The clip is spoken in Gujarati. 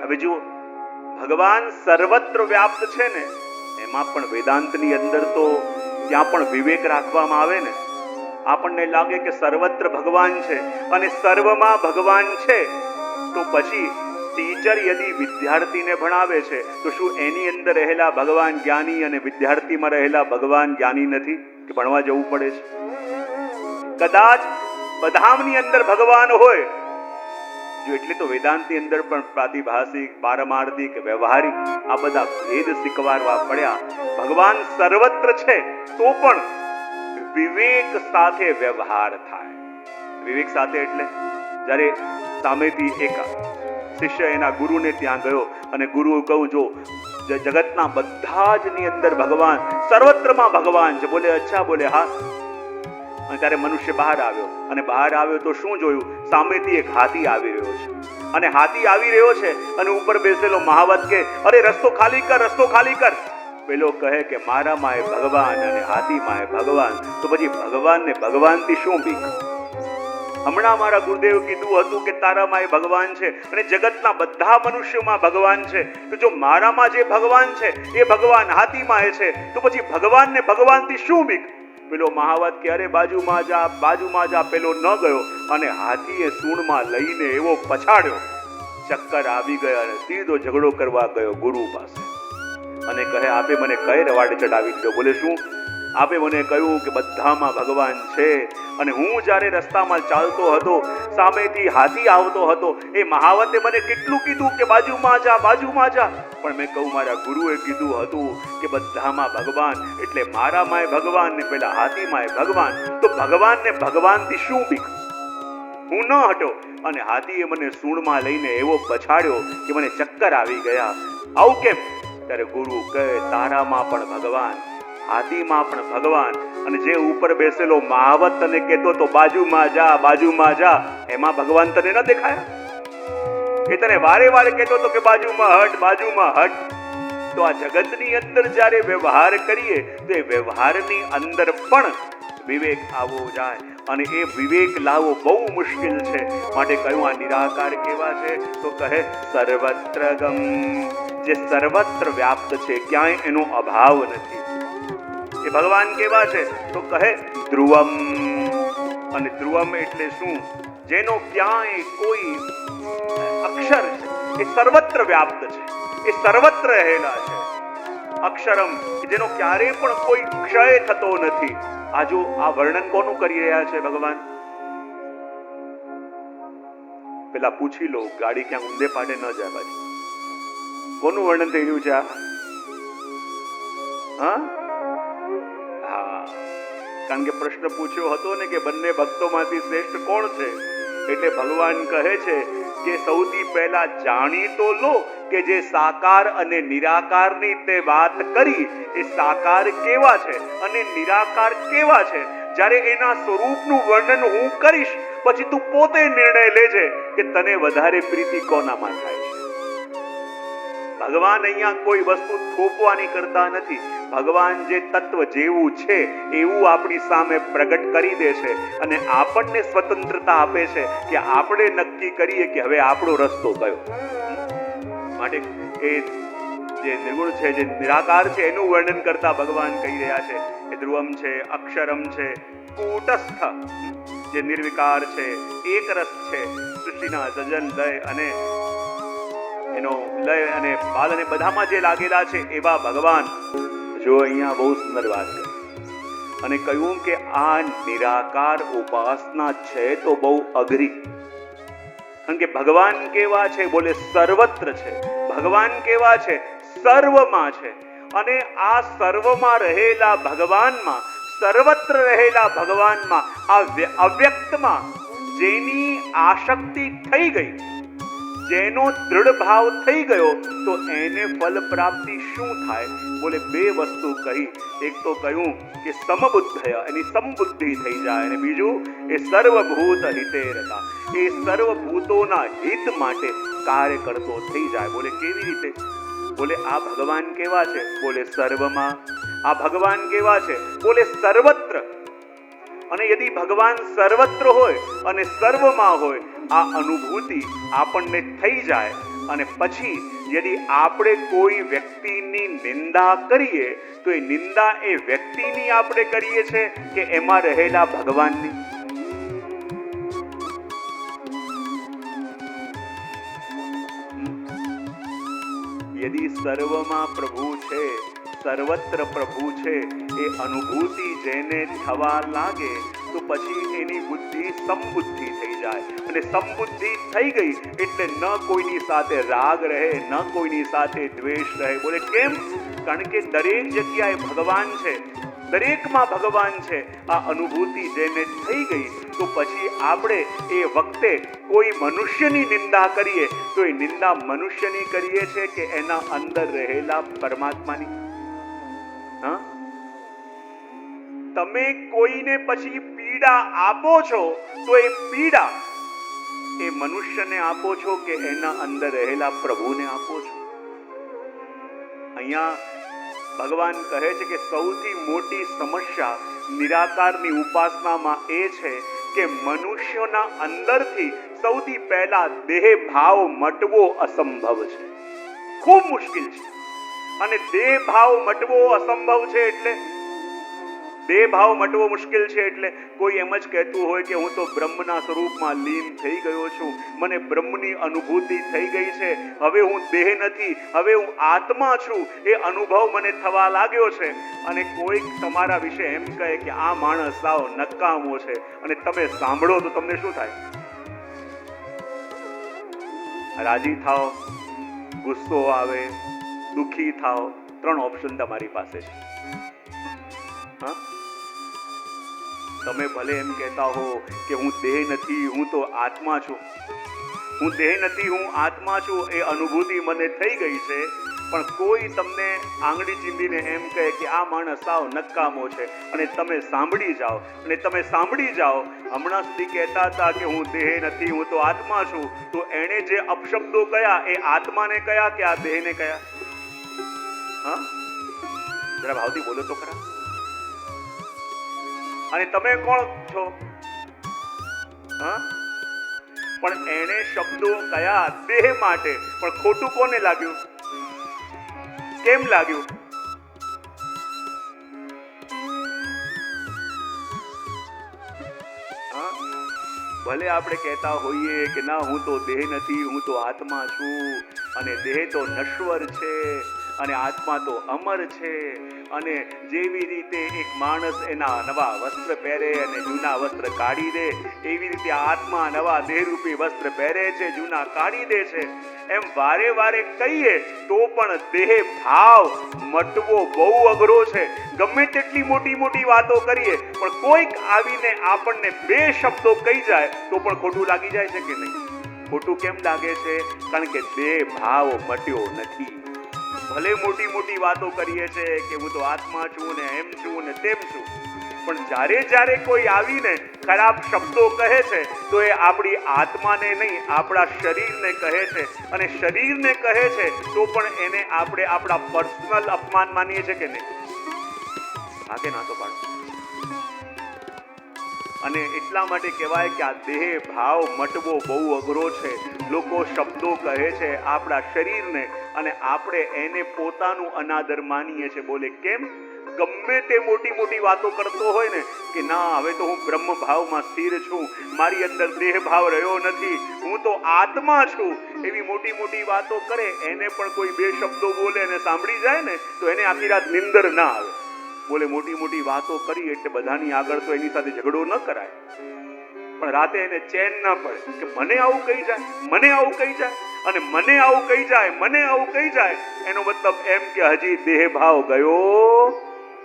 હવે જુઓ, ભગવાન સર્વત્ર વ્યાપ્ત છે ને, એમાં પણ વેદાંતની અંદર તો ત્યાં પણ વિવેક રાખવામાં આવે ને. આપણને લાગે કે સર્વત્ર ભગવાન છે અને સર્વમાં ભગવાન છે, તો પછી ટીચર યદી વિદ્યાર્થીને ભણાવે છે તો શું એની અંદર રહેલા ભગવાન જ્ઞાની અને વિદ્યાર્થીમાં રહેલા ભગવાન જ્ઞાની નથી કે ભણવા જવું પડે છે? કદાચ બધાની અંદર ભગવાન હોય જો, એટલે તો વેદાંતની અંદર પણ પ્રાતિભાષિક, પારમાર્થિક, વ્યવહારિક આ બધા ભેદ સ્વીકારવા પડ્યા. ભગવાન સર્વત્ર છે તો પણ વિવેક સાથે વ્યવહાર થાય. વિવેક સાથે એટલે જ્યારે સામેથી એક શિષ્ય એના ગુરુને ત્યાં ગયો અને ગુરુ કહું, જો જગતના બધા જ ની અંદર ભગવાન, સર્વત્રમાં ભગવાન છે. બોલે અચ્છા, બોલે હા. અને ત્યારે મનુષ્ય બહાર આવ્યો અને બહાર આવ્યો તો શું જોયું? સામેથી એક હાથી આવી રહ્યો છે અને હાથી આવી રહ્યો છે અને ઉપર બેસેલો મહાવત કે અરે રસ્તો ખાલી કર, રસ્તો ખાલી કર. પેલો કહે કે મારામાં એ ભગવાન અને હાથીમાં એ ભગવાન, તો પછી ભગવાન ને ભગવાનથી શું બીક? હમણાં મારા ગુરુદેવ કીધું હતું કે તારામાં એ ભગવાન છે અને જગતના બધા મનુષ્યોમાં ભગવાન છે, તો જો મારામાં જે ભગવાન છે એ ભગવાન હાથીમાં એ છે, તો પછી ભગવાન ને ભગવાનથી શું બીક? પેલો મહાવત કે અરે બાજુમાં જા, બાજુમાં જા. પેલો ન ગયો અને હાથીએ સૂંઢમાં લઈને એવો પછાડ્યો, ચક્કર આવી ગયા અને સીધો ઝઘડો કરવા ગયો ગુરુ પાસે અને કહે આપે મને કઈ રવાડે ચડાવી દીધો? બોલે શું? આપે મને કહ્યું કે બધામાં ભગવાન છે અને હું જ્યારે રસ્તામાં ચાલતો હતો સામેથી હાથી આવતો હતો, એ મહાવતે મને કેટલું કીધું કે બાજુમાં જા, બાજુમાં જા, પણ મેં કહું મારા ગુરુએ કીધું હતું કે બધામાં ભગવાન, એટલે મારામાં ભગવાન ને પેલા હાથીમાં ભગવાન, તો ભગવાન ને ભગવાનથી શું બીક? હું ન હટ્યો અને હાથીએ મને સૂંઢમાં લઈને એવો પછાડ્યો કે મને ચક્કર આવી ગયા. આવું કેમ? ત્યારે ગુરુ કહે તારામાં પણ ભગવાન, હાથીમાં પણ ભગવાન, અને જે ઉપર બેસેલો મહાવત તને કહેતો તો બાજુમાં જા, બાજુમાં જા, એમાં ભગવાન તને ન દેખાયા? એ તને વારે વારે કહેતો હતો કે બાજુમાં હટ, બાજુમાં હટ. તો આ જગતની અંદર જ્યારે વ્યવહાર કરીએ તો એ વ્યવહારની અંદર પણ વિવેક આવવો જાય અને એ વિવેક લાવવો બહુ મુશ્કેલ છે. માટે કહ્યું આ નિરાકાર કેવા છે? તો કહે સર્વત્ર ગમ, જે સર્વત્ર વ્યાપ્ત છે, ક્યાંય એનો અભાવ નથી. એ ભગવાન કેવા છે? તો કહે ધ્રુવમ. અને ધ્રુવમ એટલે શું? જેનો ક્યાંય કોઈ અક્ષર છે, એ સર્વત્ર વ્યાપ્ત છે, એ સર્વત્ર રહેલા છે. અક્ષરમ, જેનો ક્યારેય પણ કોઈ ક્ષય થતો નથી. આ જો આ વર્ણન કોનું કરી રહ્યા છે ભગવાન? પેલા પૂછી લો, ગાડી ક્યાં ઊંધે પાડે ન જાય બાજુ. કોનું વર્ણન થઈ રહ્યું છે આ? હા, કારણ કે પ્રશ્ન પૂછ્યો હતો ને કે બંને ભક્તોમાંથી શ્રેષ્ઠ કોણ છે? એટલે ભગવાન કહે છે કે સૌથી પહેલા જાણી તો લો કે જે સાકાર અને નિરાકારની તે વાત કરી, એ સાકાર કેવા છે અને નિરાકાર કેવા છે. જ્યારે એના સ્વરૂપનું વર્ણન હું કરીશ પછી તું પોતે નિર્ણય લેજે કે તને વધારે પ્રીતિ કોનામાં થાય છે. ભગવાન અહીંયા કોઈ વસ્તુ થોપવાની કરતા નથી. ભગવાન જે તત્વ જેવું છે એવું આપણી સામે પ્રગટ કરી દે છે અને આપણને સ્વતંત્રતા આપે છે કે આપણે નક્કી કરીએ કે હવે આપણો રસ્તો કયો. માટે એ જે નિર્ગુણ છે, જે નિરાકાર છે, એનું વર્ણન કરતા ભગવાન કહી રહ્યા છે કે ધ્રુવમ છે, અક્ષરમ છે, કૂટસ્થ, જે નિર્વિકાર છે, એક રસ છે, સૃષ્ટિના સર્જન, લય અને એનો લય અને પાલ અને બધામાં જે લાગેલા છે એવા ભગવાન. જો અહીંયા બહુ સુંદર વાત કરી અને કહ્યું કે આ નિરાકાર ઉપાસના છે તો બહુ અઘરી. કારણ કે ભગવાન કેવા છે? બોલે સર્વત્ર છે. ભગવાન કેવા છે? સર્વમાં છે. અને આ સર્વમાં રહેલા ભગવાનમાં, સર્વત્ર રહેલા ભગવાનમાં, આ અવ્યક્તમાં જેની આસક્તિ થઈ ગઈ, જેનો દ્રઢ ભાવ થઈ ગયો, તો એને ફલ પ્રાપ્તિ શું થાય? બોલે બે વસ્તુ કહી. એક તો કહ્યું કે સમબુદ્ધય, એની સમબુદ્ધિ થઈ જાય, અને બીજું એ સર્વભૂત હિતેરતા, એ સર્વભૂતોના હિત માટે કાર્ય કરતો થઈ જાય. બોલે કેવી રીતે? બોલે આ ભગવાન કેવા છે? બોલે સર્વમાં. આ ભગવાન કેવા છે? બોલે સર્વત્ર. અને યદિ ભગવાન સર્વત્ર હોય અને સર્વમાં હોય, આ અનુભૂતિ આપણને થઈ જાય અને પછી यदि આપણે કોઈ વ્યક્તિની નિંદા કરીએ તો એ નિંદા એ વ્યક્તિની આપણે કરીએ છે કે એમાં રહેલા ભગવાનની? यदि સર્વમાં પ્રભુ છે, સર્વત્ર પ્રભુ છે, એ અનુભૂતિ જેને થવા લાગે તો પછી એની બુદ્ધિ સમબુદ્ધિ થઈ જાય, અને સમબુદ્ધિ થઈ ગઈ એટલે ન કોઈની સાથે રાગ રહે, ન કોઈની સાથે દ્વેષ રહે. બોલે કેમ? કારણ કે દરેક જગ્યાએ ભગવાન છે, દરેકમાં ભગવાન છે. આ અનુભૂતિ જેને થઈ ગઈ તો પછી આપણે એ વખતે કોઈ મનુષ્યની નિંદા કરીએ તો એ નિંદા મનુષ્યની કરીએ છે કે એના અંદર રહેલા પરમાત્માની? હા, તમે કોઈને પછી પીડા આપો છો તો એ પીડા એ મનુષ્યને આપો છો કે એના અંદર રહેલા પ્રભુને આપો છો? અહીંયા ભગવાન કહે છે કે સૌથી મોટી સમસ્યા નિરાકારની ઉપાસનામાં એ છે કે મનુષ્યોના અંદરથી સૌથી પહેલા દેહ ભાવ મટવો અસંભવ છે, ખૂબ મુશ્કેલ છે. અને દેહ ભાવ મટવો અસંભવ છે એટલે દેહ ભાવ મટવો મુશ્કેલ છે એટલે કોઈ એમ જ કહેતું હોય કે હું તો બ્રહ્મના સ્વરૂપમાં લીન થઈ ગયો છું, મને બ્રહ્મની અનુભૂતિ થઈ ગઈ છે, હવે હું દેહ નથી, હવે હું આત્મા છું, એ અનુભવ મને થવા લાગ્યો છે. અને કોઈક તમારા વિશે એમ કહે કે આ માણસ સાવ નકામો છે, અને તમે સાંભળો તો તમને શું થાય? રાજી થાઓ, ગુસ્સો આવે, દુખી થાઓ, 3 ઓપ્શન તમારી પાસે છે. હા, તમે ભલે એમ કહેતા હો કે હું દેહ નથી, હું તો આત્મા છું, હું દેહ નથી, હું આત્મા છું, એ અનુભૂતિ મને થઈ ગઈ છે, પણ કોઈ તમને આંગળી ચીંધીને એમ કહે કે આ માણસ સાવ નકામો છે, અને તમે સાંભળી જાઓ, અને તમે સાંભળી જાઓ. હમણાં સુધી કહેતા હતા કે હું દેહ નથી, હું તો આત્મા છું, તો એણે જે અપશબ્દો કયા એ આત્માને કયા કે આ દેહને કયા? હા, જરા ભાવથી બોલો તો ખરા. અને તમે કોણ છો? હા, પણ એણે શબ્દો કયા દેહ માટે, પણ ખોટું કોને લાગ્યું? કેમ લાગ્યું? હા, ભલે આપણે કહેતા હોઈએ કે ના હું તો દેહ નથી, હું તો આત્મા છું, અને દેહ તો નશ્વર છે અને આત્મા તો અમર છે. અને જેવી રીતે એક માણસ એના નવા વસ્ત્ર પહેરે અને જૂના વસ્ત્ર કાઢી દે, એવી રીતે આત્મા નવા દેહરૂપી વસ્ત્ર પહેરે છે, જૂના કાઢી દે છે. એમ વારે વારે કહીએ તો પણ દેહ ભાવ મટવો બહુ અઘરો છે. ગમે તેટલી મોટી મોટી વાતો કરીએ પણ કોઈક આવીને આપણને 2 શબ્દો કહી જાય તો પણ ખોટું લાગી જાય છે કે નહીં? ખોટું કેમ લાગે છે? કારણ કે દેહ ભાવ મટ્યો નથી. ભલે મોટી મોટી વાતો કરીએ છે કે હું તો આત્મા છું ને એમ છું ને તેમ છું, પણ જ્યારે જ્યારે કોઈ આવીને ખરાબ શબ્દો કહે છે તો એ આપણી આત્માને નહીં, આપણા શરીરને કહે છે. અને શરીરને કહે છે તો પણ એને આપણે આપણા પર્સનલ અપમાન માનીએ છીએ કે નહીં? ભાગે ના તો પાડો. અને એટલા માટે કહેવાય કે આ દેહ ભાવ મટવો બહુ અઘરો છે. લોકો શબ્દો કહે છે આપણા શરીરને, અને આપણે એને પોતાનું અનાદર માનીએ છીએ. બોલે કેમ? ગમે તે મોટી મોટી વાતો કરતો હોય ને કે ના હવે તો હું બ્રહ્મ ભાવમાં સ્થિર છું, મારી અંદર દેહ ભાવ રહ્યો નથી, હું તો આત્મા છું, એવી મોટી મોટી વાતો કરે, એને પણ કોઈ 2 શબ્દો બોલે અને સાંભળી જાય ને તો એને આખી રાત નિંદર ના આવે. બોલે મોટી મોટી વાતો કરી એટલે બધાની આગળ તો એની સાથે ઝઘડો ન કરાય, પણ રાતે એને ચેન ના પડે કે મને આવું કહી જાય, મને આવું કહી જાય, અને મને આવું કહી જાય, મને આવું કહી જાય, એનો મતલબ એમ કે હજી દેહ ભાવ ગયો